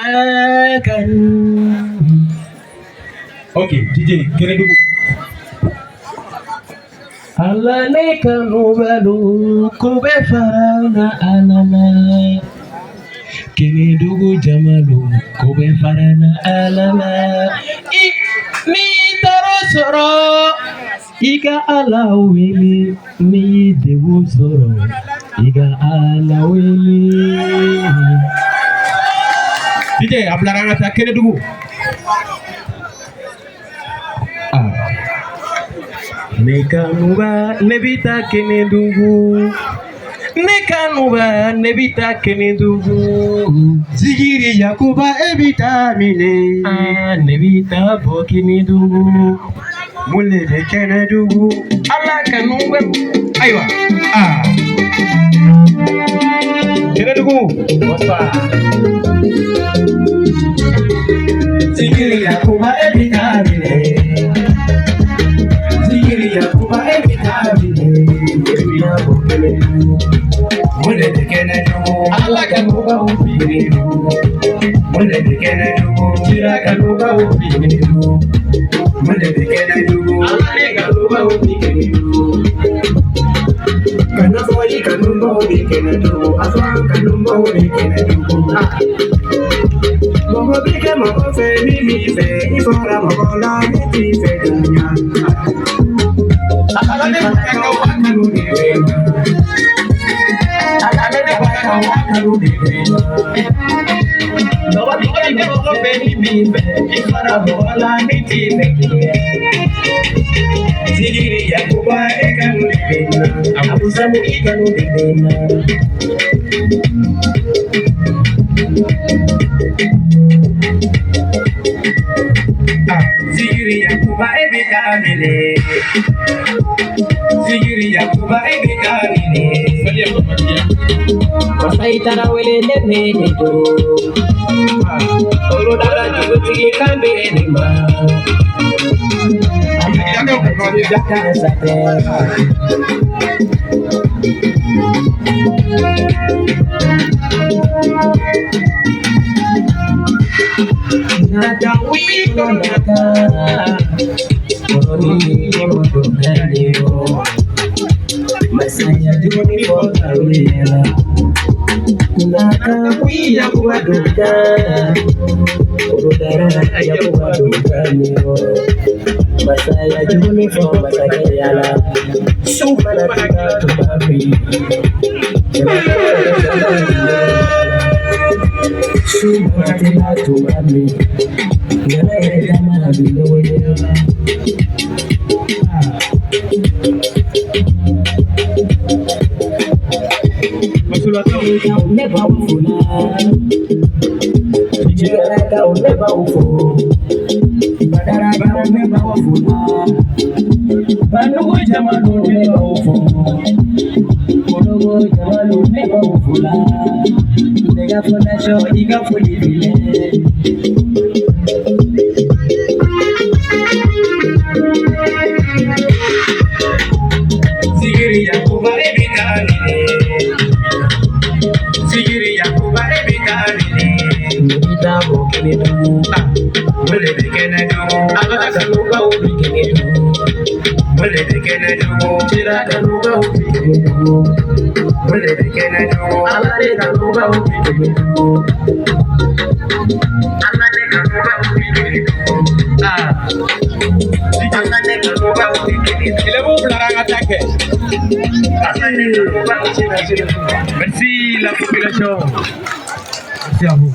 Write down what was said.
akan. Okay, DJ, kene dugu. Allah ne kanu balu kube farana alala. Kene dugu jamalu kube farana alala. Mi taro soro. Iga ala wele mi dewu soro. Iga ala wele. DJ ablaranga ta kene dugu. Nekanuba nebita kene dugu. Nekanuba nebita kene dugu. Zigiri Yakuba ebita mine. Nebita bo kene dugu. Mule de kene dugu. Ala kanuba. Aywa. Kene dugu. Bonsoir. Zigiri Yakuba ebita mine. Zigiri Yakuba ebita mine. Ebita bo kene dugu. Mule de kene dugu. Ala kanuba ubiri dugu. Mule de kene dugu. Tira kanuba ubiri dugu. Mule de kene dugu. Ala kanuba ubiri dugu. Kanafoi kanumba ubiri kene dugu. Afwan kanumba ubiri kene dugu. Momo bike momo fe mimi fe. Ifora momo la miti fe dunya. Ala kanuba ubiri dugu. Zigiri Yakuba ekanu dibena, abusamu ekanu dibena. Zigiri Yakuba ebita mine. Zigiri Yakuba ebita mine. Masaitara wele nene nito. Olo dara juguti kambe enima. Amani jaka sate. Nada wiko nada. Koroni kono naniyo. Masaya juni bota wela. Nakakuya kuwaduka. Urudara ya kuwaduka niyo. Masaya juni fo masaya yala. Sumana tika tumapi. Sumana tika tumapi. Yana ya kama bilowe. Never ufuna. Jigaraka never ufo. Badaraka never ufuna. Banugo jamalu never ufo. Konogo jamalu never ufuna. Nega funa show iga fuli bile. Zigiri Yakuba ebita mine. Zigiri Yakuba ebita mine. Nebita bo kene dugu. Mule de kene dugu. Ala kanuba ubi kene dugu. Mule de kene dugu. Tira kanuba ubi kene dugu. Mule de kene dugu. Ala kanuba ubi kene dugu. Ala de kanuba ubi kene dugu. Ala de kanuba ubi kene dugu. Il est bon pour la attaque. Ala de kanuba ubi kene dugu. Merci la population. Merci à vous.